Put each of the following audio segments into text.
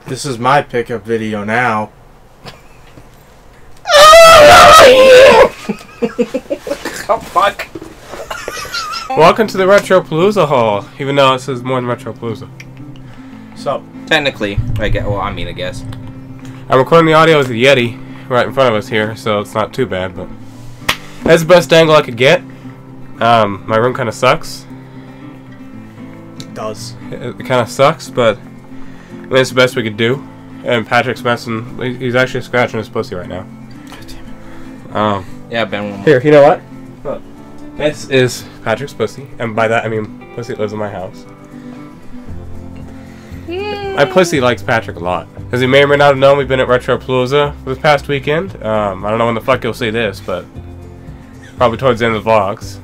This is my pickup video now. Oh, fuck. Welcome to the Retropalooza Hall, even though this is more than Retropalooza. So, Technically, I guess. Well, I guess. I'm recording the audio with the Yeti right in front of us here, so it's not too bad, but that's the best angle I could get. My room kind of sucks. it does. It kind of sucks, but I mean, it's the best we could do. And Patrick's messing. He's actually scratching his pussy right now. God damn it. Yeah, Ben. One more. Here, you know what? Look. This is Patrick's pussy, and by that I mean pussy lives in my house. My pussy likes Patrick a lot. As you may or may not have known, we've been at Retropalooza this past weekend. I don't know when the fuck you'll see this, but probably towards the end of the vlogs.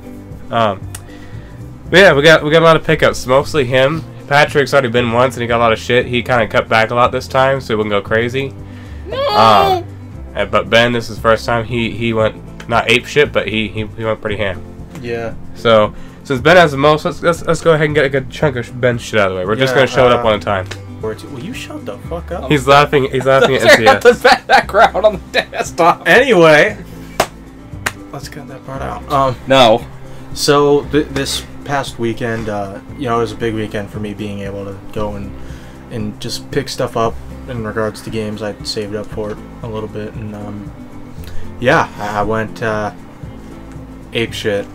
But yeah, we got a lot of pickups. Mostly him. Patrick's already been once, and he got a lot of shit. He kind of cut back a lot this time, so he wouldn't go crazy. No. But Ben, this is his first time. He went not ape shit, but he went pretty ham. Yeah. So since Ben has the most, let's go ahead and get a good chunk of Ben's shit out of the way. We're just gonna show it up one at a time. Will you shut the fuck up? He's laughing. He's laughing at NCS. the background on the desktop. Anyway, let's cut that part out. No. So this past weekend, you know, it was a big weekend for me being able to go and just pick stuff up in regards to games. I saved up for it a little bit, and yeah, I went ape shit.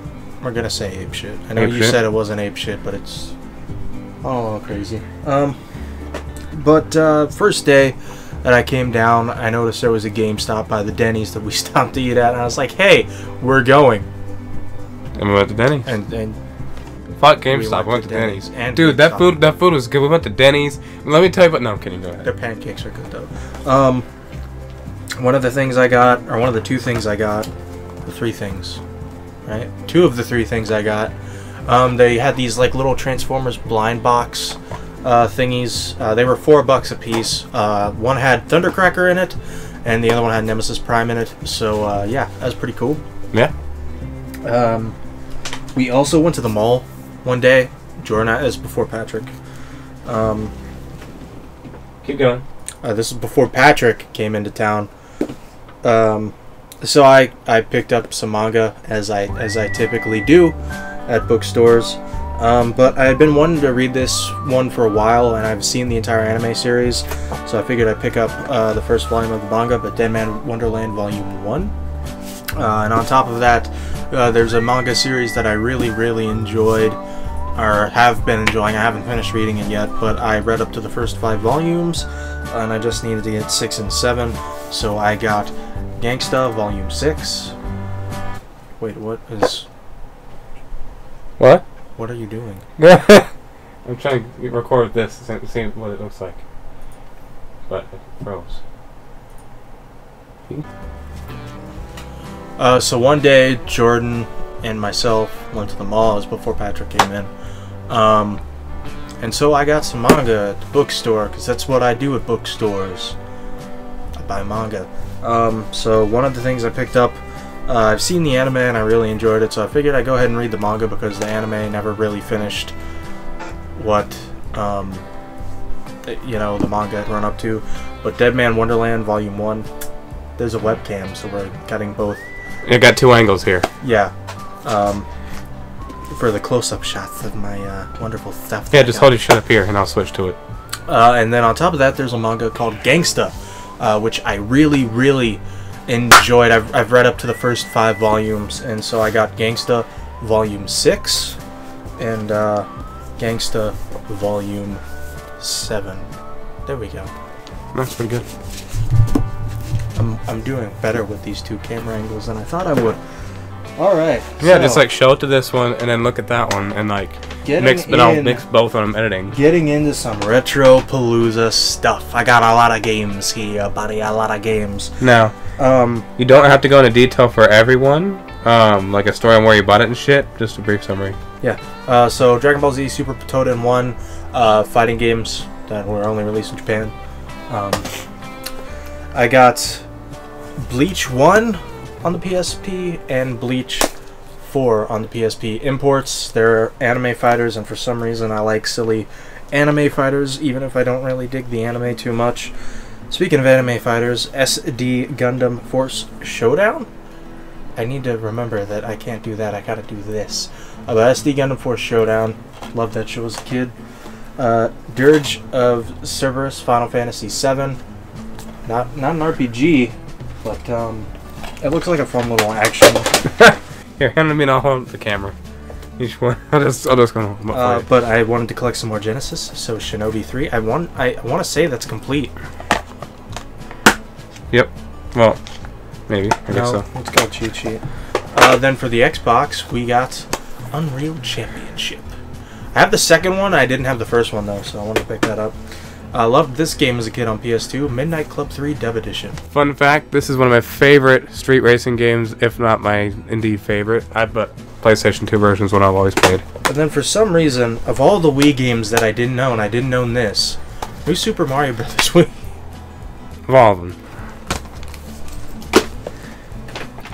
We're gonna say ape shit. I know you said it wasn't ape shit, but it's crazy. But first day that I came down, I noticed there was a GameStop by the Denny's that we stopped to eat at, and I was like, "Hey, we're going." And we went to Denny's. And fuck GameStop. We went to Denny's. And dude, GameStop. that food was good. We went to Denny's. Let me tell you, but no, I'm kidding. Go ahead. Their pancakes are good though. One of the things I got, or one of the two things I got, the three things, right? Two of the three things I got. They had these like little Transformers blind box thingies. They were $4 a piece. One had Thundercracker in it, and the other one had Nemesis Prime in it. So yeah, that was pretty cool. Yeah. We also went to the mall one day. Jordan, is before Patrick. Keep going. This is before Patrick came into town. So I picked up some manga as I typically do at bookstores. But I had been wanting to read this one for a while, and I've seen the entire anime series, so I figured I'd pick up the first volume of the manga, but Dead Man Wonderland Volume 1. And on top of that, there's a manga series that I really enjoyed, or have been enjoying. I haven't finished reading it yet, but I read up to the first 5 volumes, and I just needed to get 6 and 7, so I got Gangsta Volume 6. Wait, what is... What? What are you doing? I'm trying to record this to see what it looks like. But it froze. So one day, Jordan and myself went to the mall. It was before Patrick came in. And so I got some manga at the bookstore, because that's what I do at bookstores. I buy manga. So one of the things I picked up, I've seen the anime and I really enjoyed it, so I figured I'd go ahead and read the manga because the anime never really finished what, you know, the manga had run up to. But Dead Man Wonderland Volume 1, there's a webcam, so we're getting both. I got 2 angles here. Yeah. For the close-up shots of my wonderful stuff. Yeah, just hold your shit up here and I'll switch to it. And then on top of that, there's a manga called Gangsta, which I really enjoyed. I've read up to the first 5 volumes, and so I got Gangsta Volume 6 and Gangsta Volume 7. There we go. That's pretty good. I'm doing better with these 2 camera angles than I thought I would. Alright. Yeah, so, just like show it to this one and then look at that one and like mix, but I'll mix both when I'm editing. Getting into some Retropalooza stuff. I got a lot of games here, buddy. A lot of games. Now, you don't have to go into detail for everyone. Like a story on where you bought it and shit. Just a brief summary. Yeah. So Dragon Ball Z Super Potoden 1 fighting games that were only released in Japan. I got Bleach 1 on the PSP and Bleach 4 on the PSP. Imports, they're anime fighters, and for some reason I like silly anime fighters, even if I don't really dig the anime too much. Speaking of anime fighters, SD Gundam Force Showdown? I need to remember that I can't do that. I gotta do this. But SD Gundam Force Showdown. Loved that show as a kid. Dirge of Cerberus, Final Fantasy VII. Not an RPG, but it looks like a fun little action. Here, hand me and I'll hold the camera. Each one. I'll just go home. But I wanted to collect some more Genesis, so Shinobi 3. I want to say that's complete. Yep. Well, maybe. I guess so. It's called Cheat Sheet. Then for the Xbox, we got Unreal Championship. I have the second one. I didn't have the first one, though, so I want to pick that up. I loved this game as a kid on PS2. Midnight Club 3 Dev Edition. Fun fact, this is one of my favorite street racing games, if not my indeed favorite. But PlayStation 2 versions one I've always played. And then for some reason, of all the Wii games that I didn't own, I didn't own this. New Super Mario Bros. Wii. Of all of them.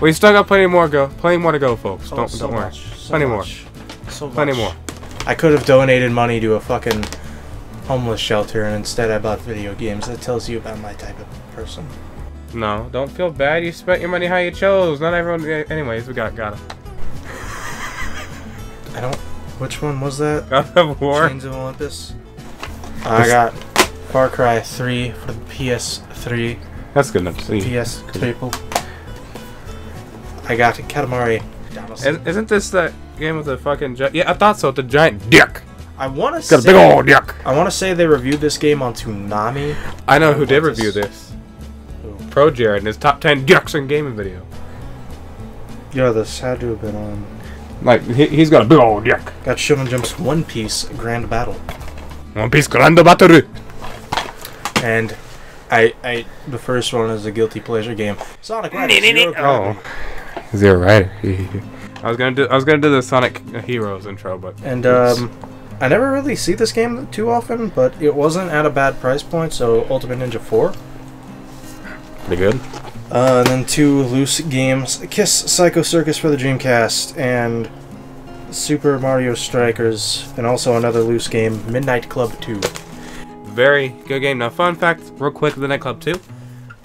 We still got plenty more to go, folks. Oh, Don't worry. So Plenty much. more. So Plenty much. more. I could have donated money to a fucking homeless shelter, and instead I bought video games. That tells you about my type of person. No, don't feel bad. You spent your money how you chose. Not everyone. Anyways, we got it. I don't. Which one was that? God of War. Chains of Olympus. I got Far Cry 3 for the PS3. That's good enough to see. PS Triple. I got Katamari. Isn't this that game with the fucking yeah, I thought so. The giant dick. I want to Got a big old dick. I want to say they reviewed this game on Toonami. I know who did review this. Who? Pro Jared in his top 10 dicks in gaming video. Yeah, this had to have been on. Like he's got a big old dick. Got Shonen Jump's One Piece Grand Battle. One Piece Grand Battle. And the first one is a guilty pleasure game. Sonic Riders Zero Gravity. Zero Rider. I was gonna do the Sonic Heroes intro, but And I never really see this game too often, but it wasn't at a bad price point. So Ultimate Ninja 4. pretty good. And then 2 loose games: Kiss Psycho Circus for the Dreamcast and Super Mario Strikers, and also another loose game, Midnight Club 2. Very good game. Now, fun fact, real quick, the Night Club 2.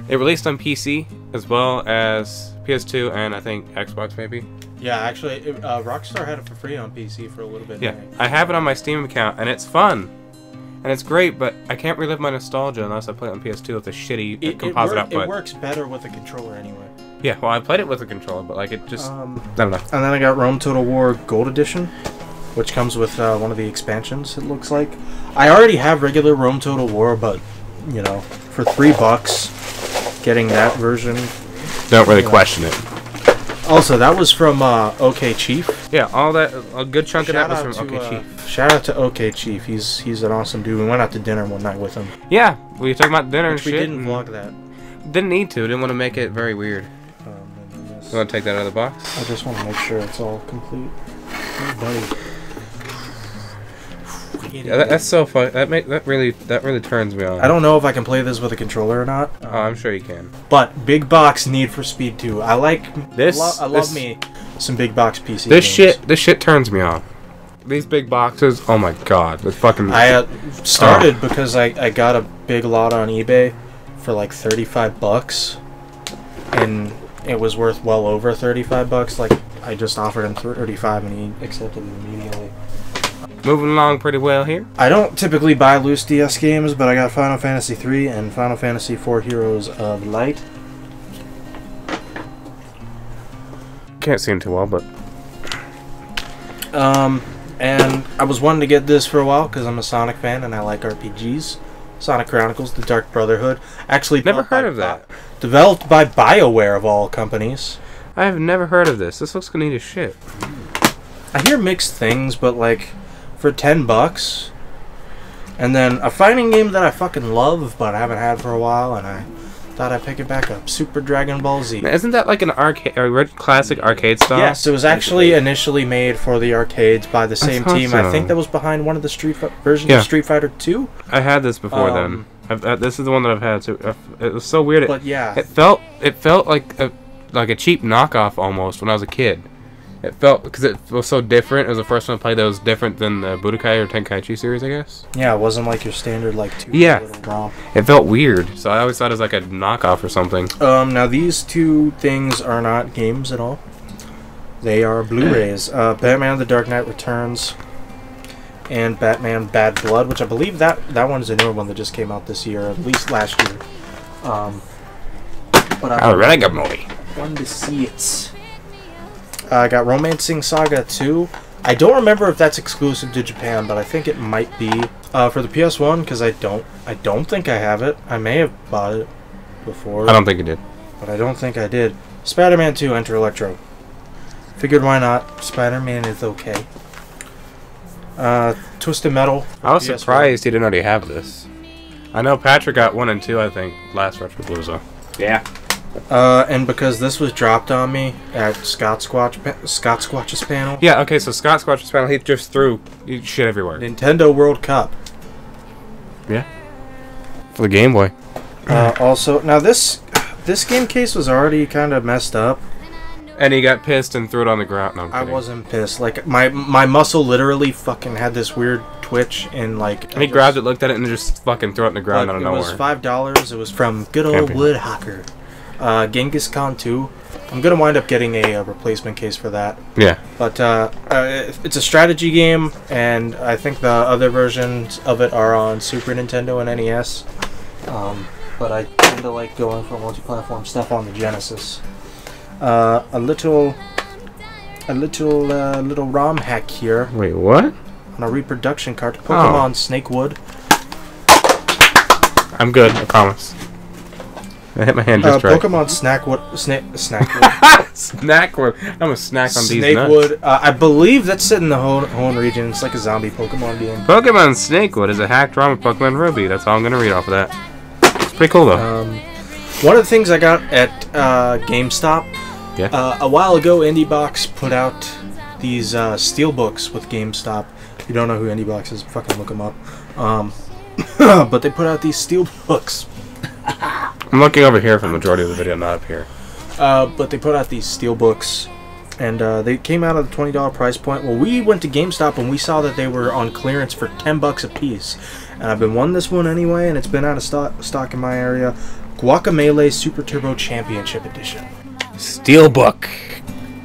It released on PC as well as PS2 and I think Xbox maybe. Yeah, actually, Rockstar had it for free on PC for a little bit. Yeah, I have it on my Steam account and it's fun. And it's great, but I can't relive my nostalgia unless I play it on PS2 with a shitty composite output. It works better with a controller anyway. Yeah, well, I played it with a controller, but like it just... I don't know. And then I got Rome Total War Gold Edition, which comes with one of the expansions, it looks like. I already have regular Rome Total War, but, you know, for $3, getting that version... Don't really question it. Also, that was from OK Chief. Yeah, all that, a good chunk of that was from OK Chief. Shout out to OK Chief. He's an awesome dude. We went out to dinner one night with him. Yeah, we were talking about dinner and shit. We didn't vlog that. Didn't need to. Didn't want to make it very weird. You want to take that out of the box? I just want to make sure it's all complete. Oh, buddy. Yeah, that's so fun. That really turns me on. I don't know if I can play this with a controller or not. Oh, I'm sure you can. But big box Need for Speed 2. I like this. I love me some big box PC. This shit turns me on. These big boxes. Oh my god, the fucking. I started because I got a big lot on eBay for like $35, and it was worth well over $35. Like I just offered him $35 and he accepted it immediately. Moving along pretty well here. I don't typically buy loose DS games, but I got Final Fantasy 3 and Final Fantasy 4 Heroes of Light. Can't see him too well, but... And I was wanting to get this for a while because I'm a Sonic fan and I like RPGs. Sonic Chronicles: The Dark Brotherhood. Actually, never heard of that. Developed by BioWare of all companies. I have never heard of this. This looks neat as shit. I hear mixed things, but like for $10, and then a fighting game that I fucking love, but I haven't had for a while, and I thought I'd pick it back up. Super Dragon Ball Z. Now, isn't that like an arcade, a classic arcade style? Yes, it was actually initially made for the arcades by the same team. I think that was behind one of the versions of Street Fighter 2. I had this before then. This is the one that I've had. So it was so weird. But yeah, it felt like a cheap knockoff almost when I was a kid. It felt, because it was so different. It was the first one I played that was different than the Budokai or Tenkaichi series, I guess. Yeah, it wasn't like your standard like 2 Yeah. little ROM. It felt weird, so I always thought it was like a knockoff or something. Now these two things are not games at all. They are Blu-rays. Batman: The Dark Knight Returns and Batman: Bad Blood, which I believe that one is a newer one that just came out this year, at least last year. But I really good movie. wanted to see it. I got Romancing Saga 2. I don't remember if that's exclusive to Japan, but I think it might be for the PS1 because I don't think I have it. I may have bought it before. I don't think it did. But I don't think I did. Spider-Man 2: Enter Electro. Figured why not. Spider-Man is okay. Twisted Metal. I was PS1. surprised he didn't already have this. I know Patrick got 1 and 2, I think, last Retropalooza. Yeah. And because this was dropped on me at Scott Squatch's panel. Yeah, okay, so Scott Squatch's panel, he just threw shit everywhere. Nintendo World Cup. Yeah. For the Game Boy. Also, now this game case was already kind of messed up. And he got pissed and threw it on the ground. No, I'm I kidding. wasn't pissed. Like my muscle literally fucking had this weird twitch and like. And he grabbed it, looked at it, and just fucking threw it on the ground out of It nowhere. was $5. It was from good old Camping. Woodhocker. Genghis Khan 2. I'm gonna wind up getting a replacement case for that. Yeah. But it's a strategy game, and I think the other versions of it are on Super Nintendo and NES. But I tend to like going for multi-platform stuff on the Genesis. A little ROM hack here Wait, what? on a reproduction card. Pokemon Snakewood. I'm good, I promise. I hit my hand just right. Pokemon Snackwood. Snackwood. Snackwood. I'm a snack on these nuts. Snakewood. I believe that's set in the Hoenn region. It's like a zombie Pokemon game. Pokemon Snakewood is a hacked ROM of Pokemon Ruby. That's all I'm gonna read off of that. It's pretty cool though. One of the things I got at GameStop. Yeah. A while ago, IndieBox put out these steelbooks with GameStop. If you don't know who IndieBox is, fucking look them up. But they put out these steelbooks. I'm looking over here for the majority of the video, not up here. But they put out these steelbooks, and they came out at the $20 price point. Well, we went to GameStop and we saw that they were on clearance for $10 a piece. And I've been wanting this one anyway, and it's been out of stock in my area. Guacamelee Super Turbo Championship Edition. Steelbook.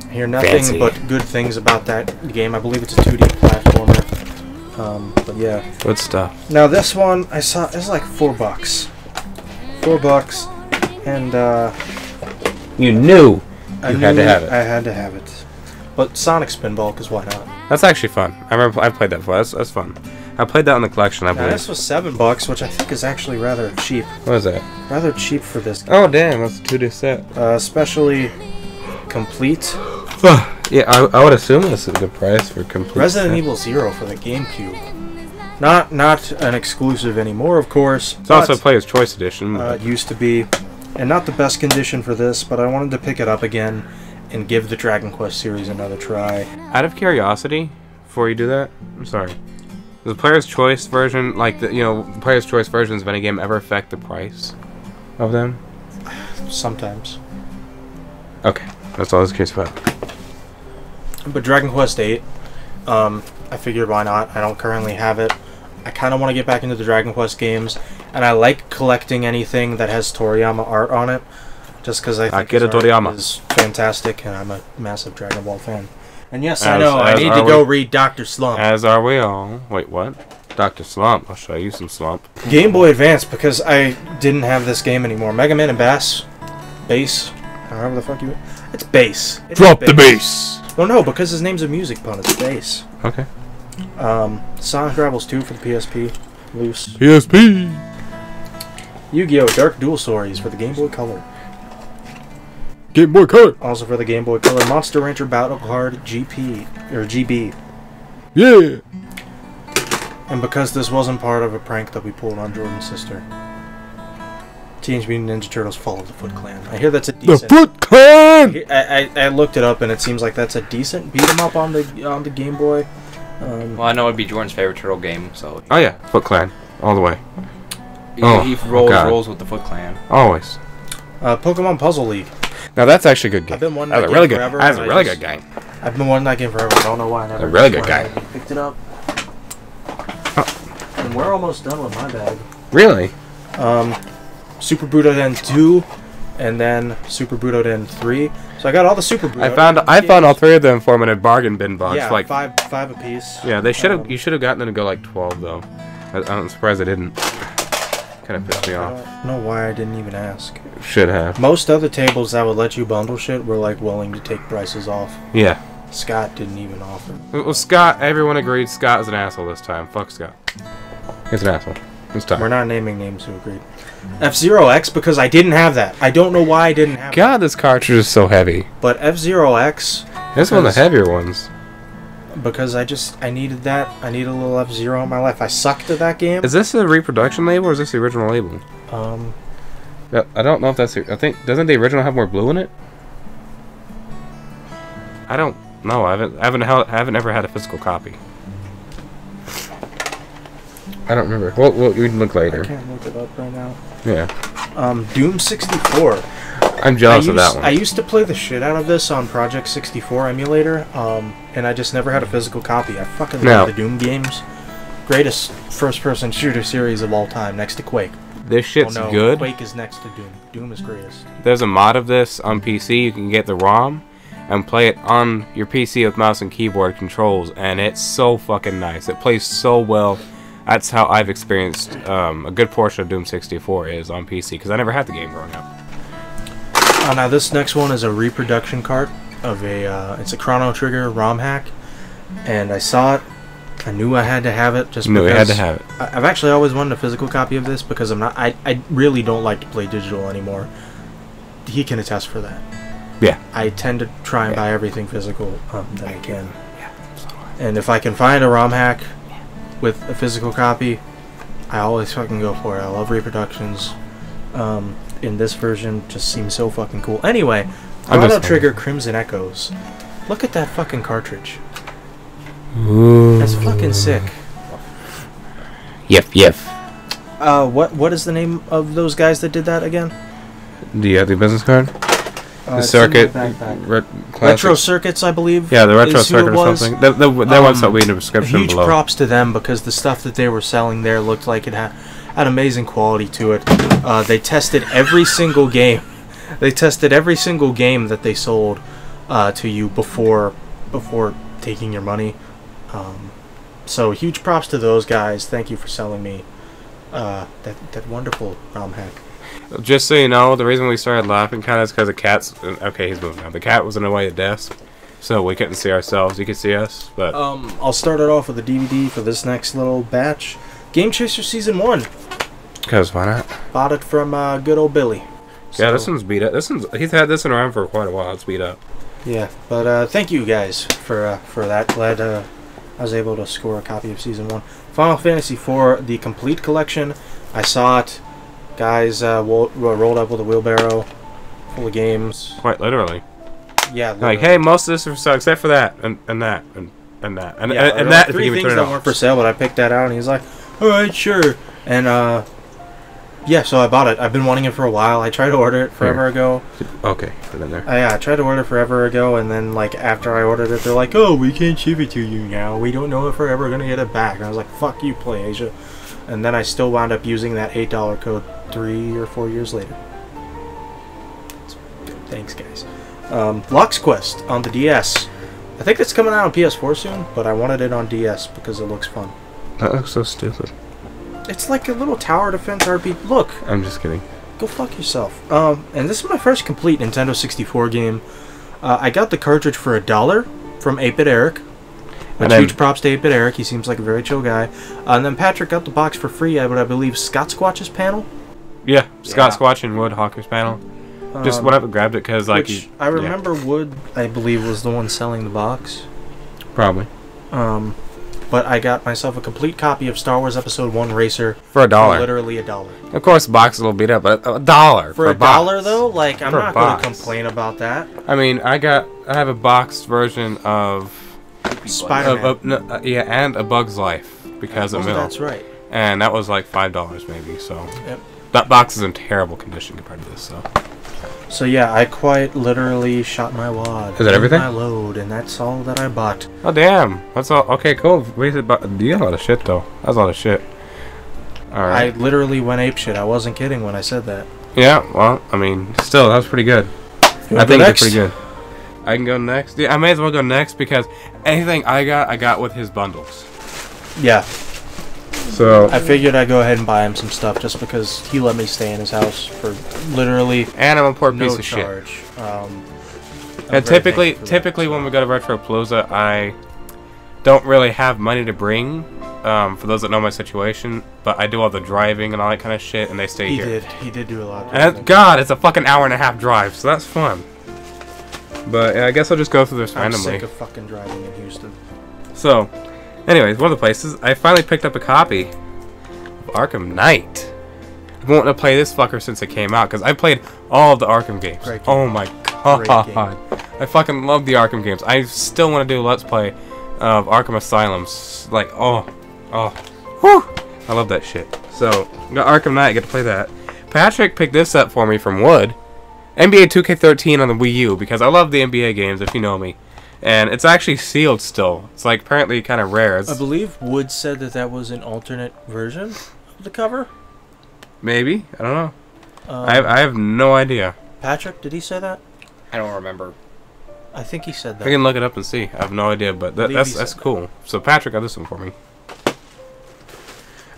I hear nothing Fancy. but good things about that game. I believe it's a 2D platformer. But yeah. Good stuff. Now this one I saw it's like $4. $4, and You knew I you had to have it. I had to have it. But Sonic Spinball, because why not? That's actually fun. I remember I played that before. That's fun. I played that in the collection, I Now believe. this was $7, which I think is actually rather cheap. What is that? Rather cheap for this game. Oh damn, that's a 2D set. Especially complete. Yeah, I would assume this is a good price for complete. Resident set. Evil 0 for the GameCube. Not an exclusive anymore, of course. It's also a Player's Choice Edition. It used to be, and not the best condition for this, but I wanted to pick it up again and give the Dragon Quest series another try. Out of curiosity, before you do that, I'm sorry. Does the Player's Choice version, like the Player's Choice versions of any game, ever affect the price of them? Sometimes. Okay, that's all I was curious about. But Dragon Quest 8, I figured why not? I don't currently have it. I kind of want to get back into the Dragon Quest games, and I like collecting anything that has Toriyama art on it, just because I think his art Toriyama is fantastic, and I'm a massive Dragon Ball fan. And yes, I As- know, I as need are to go we. read Dr. Slump. As are we all. Wait, what? Dr. Slump. I'll show you some Slump. Game Boy Advance, because I didn't have this game anymore. Mega Man and Bass. However the fuck you... It's Bass. It's bass. Well, no, because his name's a music pun. It's Bass. Okay. Sonic Rebels 2 for the PSP. Loose. PSP. Yu-Gi-Oh! Dark Duel Stories for the Game Boy Color. Game Boy Color. Also for the Game Boy Color, Monster Rancher Battle Card GP, or GB. Yeah. And because this wasn't part of a prank that we pulled on Jordan's sister, Teenage Mutant Ninja Turtles Fall of the Foot Clan. I hear that's a decent... Foot Clan! I looked it up and it seems like that's a decent beat 'em up on the Game Boy. Well, I know it'd be Jordan's favorite turtle game, so... Oh yeah, Foot Clan. All the way. He God. rolls with the Foot Clan. Always. Pokemon Puzzle League. Now that's actually a good game. I've been wanting That's that a really game good. forever, That's a and really good game. I've been wanting that game forever. I don't know why I never. A really good went game. and picked it up. And we're almost done with my bag. Really? Super Butoden 2, and then Super Butoden 3. So I got all the Super Butoden. I found all three of them for them in a bargain bin box. Yeah, like five a piece. Yeah, they should have. You should have gotten them to go like 12 though. I'm surprised I didn't. Kind of pissed me off. I don't know why I didn't even ask. Should have. Most other tables that would let you bundle shit were like willing to take prices off. Yeah. Scott didn't even offer. Well, Scott, everyone agreed Scott is an asshole this time. Fuck Scott. He's an asshole. This time. We're not naming names who agreed. F-Zero X, because I didn't have that. I don't know why I didn't have God, this cartridge is so heavy. But F-Zero X... This is one of the heavier ones. Because I needed that. I need a little F-Zero in my life. I sucked at that game. Is this a reproduction label or is this the original label? I don't know if that's... I think... Doesn't the original have more blue in it? I don't know. I haven't ever had a physical copy. I don't remember. Well, we can look later. I can't look it up right now. Yeah. Doom 64. I'm jealous of that one. I used to play the shit out of this on Project 64 emulator, and I just never had a physical copy. I fucking love the Doom games. Greatest first-person shooter series of all time, next to Quake. This shit's good. Quake is next to Doom. Doom is greatest. There's a mod of this on PC. You can get the ROM and play it on your PC with mouse and keyboard controls, and it's so fucking nice. It plays so well. That's how I've experienced a good portion of Doom 64 is on PC, because I never had the game growing up. Now this next one is a reproduction cart of it's a Chrono Trigger ROM hack, and I saw it. I knew I had to have it just because. I had to have it. I've actually always wanted a physical copy of this because I really don't like to play digital anymore. He can attest for that. Yeah. I tend to try and buy everything physical that I can. Yeah. And if I can find a ROM hack with a physical copy, I always fucking go for it. I love reproductions. In this version, just seems so fucking cool. Anyway, Chrono Trigger Crimson Echoes. Look at that fucking cartridge. Ooh. That's fucking sick. Yep. What is the name of those guys that did that again? Do you have the business card? The circuit, Retro Circuits, I believe. Yeah, the Retro Circuit or something. That website will be in the description huge below. Huge props to them because the stuff that they were selling there looked like it had amazing quality to it. They tested every single game. They tested every single game that they sold to you before taking your money. So huge props to those guys. Thank you for selling me that wonderful ROM hack. Just so you know, the reason we started laughing kind of is because the cat's... Okay, he's moving now. The cat was in the way of the desk, so we couldn't see ourselves. You could see us, but... I'll start it off with a DVD for this next little batch. Game Chaser Season 1. Because why not? Bought it from good old Billy. Yeah, this one's beat up. He's had this one around for quite a while. It's beat up. Yeah, but thank you guys for that. Glad I was able to score a copy of Season 1. Final Fantasy IV, the complete collection. I saw it. Guys rolled up with a wheelbarrow full of games. Quite literally. Yeah. Literally. Like, hey, most of this is for sale except for that and that and that and that. Three things that weren't for sale, but I picked that out, and he's like, "All right, sure." And yeah, so I bought it. I've been wanting it for a while. I tried to order it forever ago. Okay, put it in there. Yeah, I tried to order it forever ago, and then like after I ordered it, they're like, "Oh, we can't ship it to you now. We don't know if we're ever gonna get it back." And I was like, "Fuck you, PlayAsia." And then I still wound up using that $8 code 3 or 4 years later. Thanks, guys. Blox Quest on the DS. I think it's coming out on PS4 soon, but I wanted it on DS because it looks fun. That looks so stupid. It's like a little tower defense RPG. Look. I'm just kidding. Go fuck yourself. And this is my first complete Nintendo 64 game. I got the cartridge for $1 from 8-Bit Eric. Which huge props to 8-Bit Eric. He seems like a very chill guy. And then Patrick got the box for free at, I believe, Scott Squatch's panel. Yeah, Scott Squatch and Wood Hawker's panel. Just went up and grabbed it because, like, I remember Wood, I believe, was the one selling the box. Probably. But I got myself a complete copy of Star Wars Episode 1 Racer for $1. For literally $1. Of course, the box is a little beat up, but $1 for $1 though. Like, I'm not going to complain about that. I mean, I have a boxed version of Spider-Man. Yeah, and A Bug's Life because of Mill. That's right. And that was like $5 maybe. So yep. That box is in terrible condition compared to this. So So yeah, I quite literally shot my wad. Is that everything? My load, and that's all that I bought. Oh damn, that's all. Okay, cool. You got a lot of shit though. That's a lot of shit. All right. I literally went apeshit. I wasn't kidding when I said that. Yeah, well, I mean, still, that was pretty good. I think it's pretty good. I can go next. Yeah, I may as well go next because anything I got with his bundles. Yeah. So I figured I'd go ahead and buy him some stuff just because he let me stay in his house for literally and I'm a poor no piece of charge. shit. I'm And typically when we go to Retropalooza, I don't really have money to bring. For those that know my situation, but I do all the driving and all that kind of shit, and they stay here. He did do a lot. And God, it's a fucking hour-and-a-half drive, so that's fun. But yeah, I guess I'll just go through this randomly. I'm sick of fucking driving in Houston. So, anyways, one of the places I finally picked up a copy of Arkham Knight. I've been wanting to play this fucker since it came out because I played all of the Arkham games. Oh my God, I fucking love the Arkham games. I still want to do a Let's Play of Arkham Asylums. Like, whew, I love that shit. So, got Arkham Knight, get to play that. Patrick picked this up for me from Wood. NBA 2K13 on the Wii U, because I love the NBA games, if you know me. And it's actually sealed still. It's like apparently kind of rare. I believe Wood said that was an alternate version of the cover. Maybe? I don't know. I have no idea. Patrick, did he say that? I don't remember. I think he said that. I can look it up and see. I have no idea, but that's cool. So Patrick got this one for me.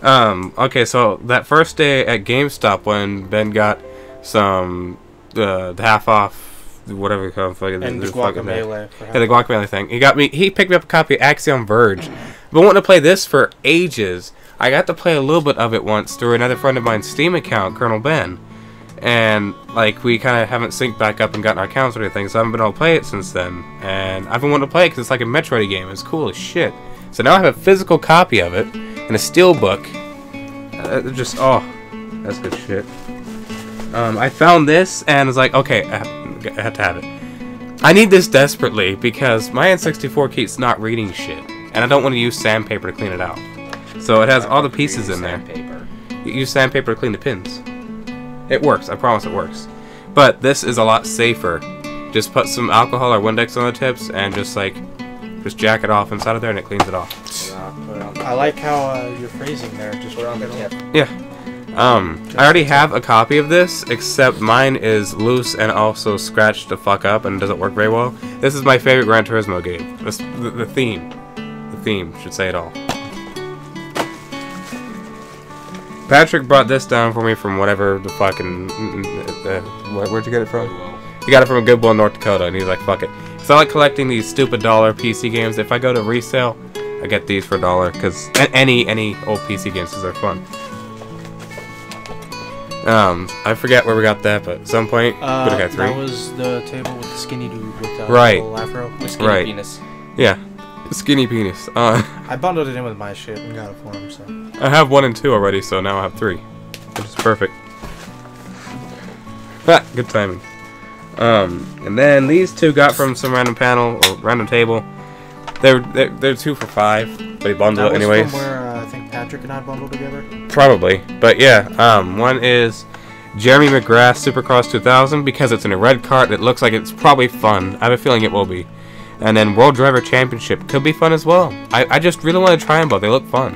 Okay, so that first day at GameStop when Ben got some the half off whatever you call it, and the guacamole. Yeah, the guacamole thing. He picked me up a copy of Axiom Verge. Been wanting to play this for ages. I got to play a little bit of it once through another friend of mine's Steam account, Colonel Ben. And like we kind of haven't synced back up and gotten our accounts or anything, so I haven't been able to play it since then. And I've been wanting to play it because it's like a Metroid game. It's cool as shit. So now I have a physical copy of it in a steelbook. That's good shit. I found this and was like, okay, I have to have it. I need this desperately because my N64 keeps not reading shit, and I don't want to use sandpaper to clean it out. So it has all the pieces in there. You use sandpaper to clean the pins. It works. I promise it works. But this is a lot safer. Just put some alcohol or Windex on the tips and just jack it off inside of there and it cleans it off. I like how you're phrasing there. Just put it on the tip. Yeah. I already have a copy of this, except mine is loose and also scratched the fuck up and doesn't work very well. This is my favorite Gran Turismo game. The theme. The theme should say it all. Patrick brought this down for me from whatever the fucking... where'd you get it from? He got it from a Goodwill in North Dakota, and he's like, fuck it. So I like collecting these stupid dollar PC games. If I go to resale, I get these for $1, because any old PC games, because they're fun. I forget where we got that, but at some point, we got 3. That was the table with the skinny dude with the little afro. With skinny penis. Yeah. Skinny penis. I bundled it in with my shit and got it for him, so. I have 1 and 2 already, so now I have 3. Which is perfect. Good timing. And then these 2 got from some random panel or random table. They're 2 for $5, but he bundled it anyways. From where I think Patrick and I bundled together. Probably, but yeah. One is Jeremy McGrath Supercross 2000 because it's in a red cart. It looks like it's probably fun. I have a feeling it will be. And then World Driver Championship could be fun as well. I just really want to try them both. They look fun.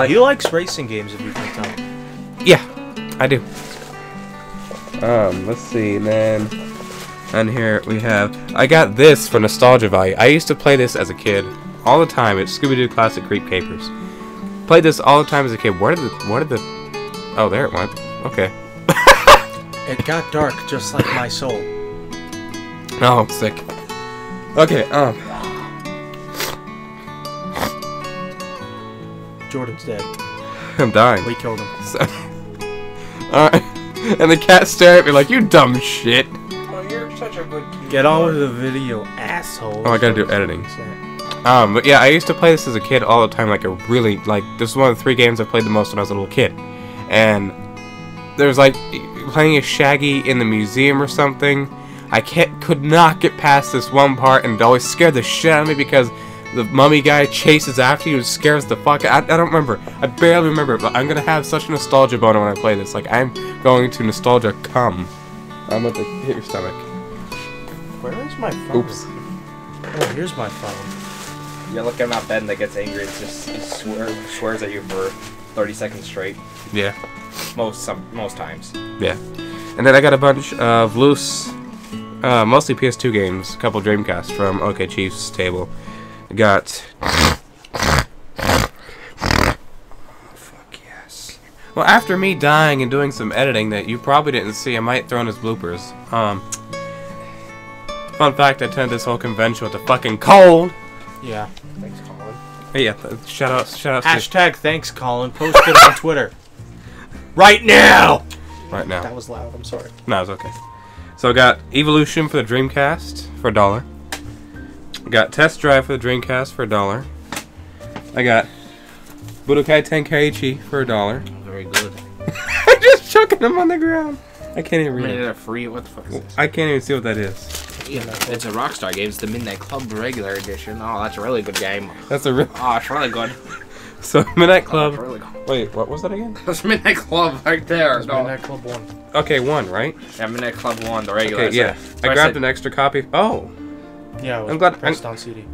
He likes racing games if you can tell. Yeah, I do. Let's see, and then on here we have... I got this for nostalgia value. I used to play this as a kid all the time. It's Scooby-Doo Classic Creep Capers. Played this all the time as a kid. Where did the... Oh, there it went. Okay. It got dark just like my soul. Oh, sick. Okay, Jordan's dead. I'm dying. We killed him. So, alright. And the cat stared at me like, you dumb shit. Oh, you're such a good kid. Get on with the video, asshole. Oh, I gotta do editing. But yeah, I used to play this as a kid all the time, like this is one of the 3 games I played the most when I was a little kid. And there's like, playing a Shaggy in the museum or something. I could not get past this one part, and it always scared the shit out of me because the mummy guy chases after you and scares the fuck out. I don't remember. I barely remember it, but I'm gonna have such a nostalgia boner when I play this. Like, I'm going to nostalgia come. I'm about to hit your stomach. Where is my phone? Oops. Oh, here's my phone. You look at him out bed and that gets angry and just he swears at you for 30 seconds straight. Yeah. Most times. Yeah. And then I got a bunch of loose, mostly PS2 games, a couple Dreamcast from OK Chief's table. I got... Fuck yes. Well, after me dying and doing some editing that you probably didn't see, I might throw in as bloopers. Fun fact, I attended this whole convention with a fucking cold. Yeah. Thanks, Colin. Hey, yeah, shout out. Hashtag thanks, Colin. Post it on Twitter. Right now! Right now. That was loud, I'm sorry. No, it's okay. So I got Evolution for the Dreamcast for $1. I got Test Drive for the Dreamcast for $1. I got Budokai Tenkaichi for $1. Very good. I'm just chucking them on the ground. I can't even read it. They're free. What the fuck is this? I can't even see what that is. Yeah, it's a Rockstar game. It's the Midnight Club regular edition. Oh, that's a really good game. That's a real. Oh, it's really good. So Midnight Oh, Club. it's really good. Wait, what was that again? That's Midnight Club right there. That's No. Midnight Club 1. Okay, 1, right? Yeah, Midnight Club 1, the regular. Okay, yeah. I grabbed an extra copy. Oh. Yeah, it was I'm glad. pressed on CD.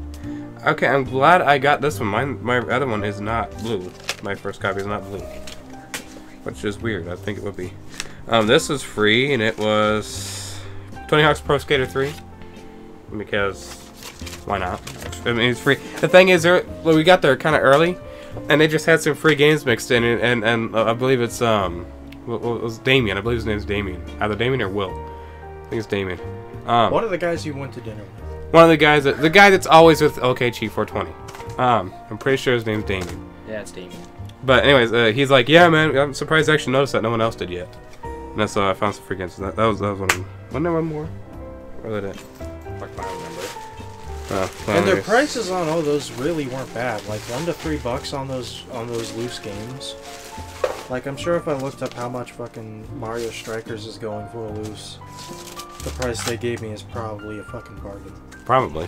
Okay, I'm glad I got this one. My other one is not blue. My first copy is not blue, which is weird. I think it would be. This is free, and it was Tony Hawk's Pro Skater 3. Because why not? I mean, it's free. The thing is, we got there kind of early, and they just had some free games mixed in, and I believe it's what was Damien? I believe his name's Damien. Either Damien or Will. I think it's Damien. One of the guys you went to dinner with. One of the guys, the guy that's always with OK Chief 420. I'm pretty sure his name's Damien. Yeah, it's Damien. But anyways, he's like, yeah, man, I'm surprised I actually noticed that no one else did yet. And that's I found some free games. That was one of them. Wasn't there one more? Or was that it? Fuck, I don't remember. Oh, And their prices on all those really weren't bad. Like $1 to $3 on those loose games. Like I'm sure if I looked up how much fucking Mario Strikers is going for a loose, the price they gave me is probably a fucking bargain. Probably.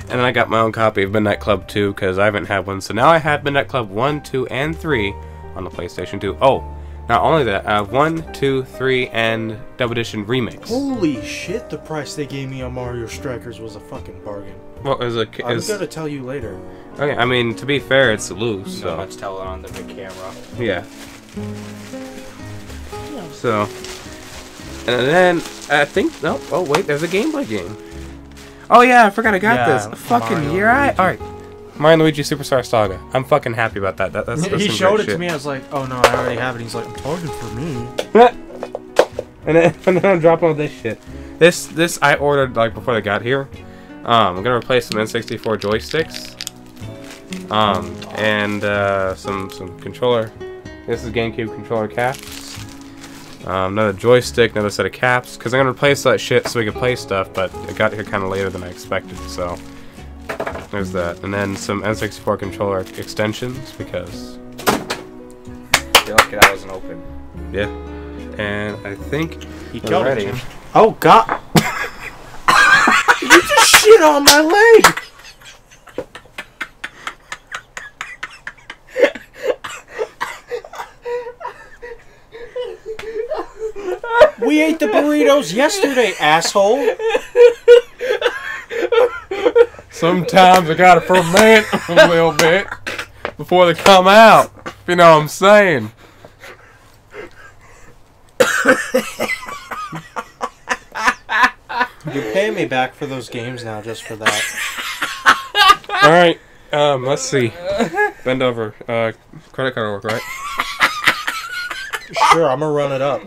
And then I got my own copy of Midnight Club 2 because I haven't had one. So now I have Midnight Club 1, 2, and 3 on the PlayStation 2. Oh, not only that, I have 1, 2, 3, and Double Edition Remix. Holy shit, the price they gave me on Mario Strikers was a fucking bargain. Well, I'm gonna tell you later. Okay, I mean, to be fair, it's loose, so... Let's tell it on the big camera. Yeah. So... And then, I think... No, oh wait, there's a Game Boy game. Oh yeah, I forgot I got this. Fucking Mario year I... Alright. Mario and Luigi Superstar Saga. I'm fucking happy about that. That's He some showed great it to shit. me, I was like, oh no, I already have it. He's like, I'm talking for me. and then I'm dropping all this shit. This I ordered like before they got here. I'm gonna replace some N64 joysticks. And some controller. This is GameCube controller caps. Another joystick, another set of caps. Because I'm gonna replace that shit so we can play stuff, but it got here kind of later than I expected. So there's that, and then some N64 controller extensions because. You're lucky that wasn't open. Yeah. And I think He we're killed ready. it. Oh god! You just shit on my leg! We ate the burritos yesterday, asshole! Sometimes I gotta ferment a little bit before they come out. If you know what I'm saying. You're paying me back for those games now, just for that. Alright, let's see. Bend over. Credit card will work, right? Sure, I'm gonna run it up.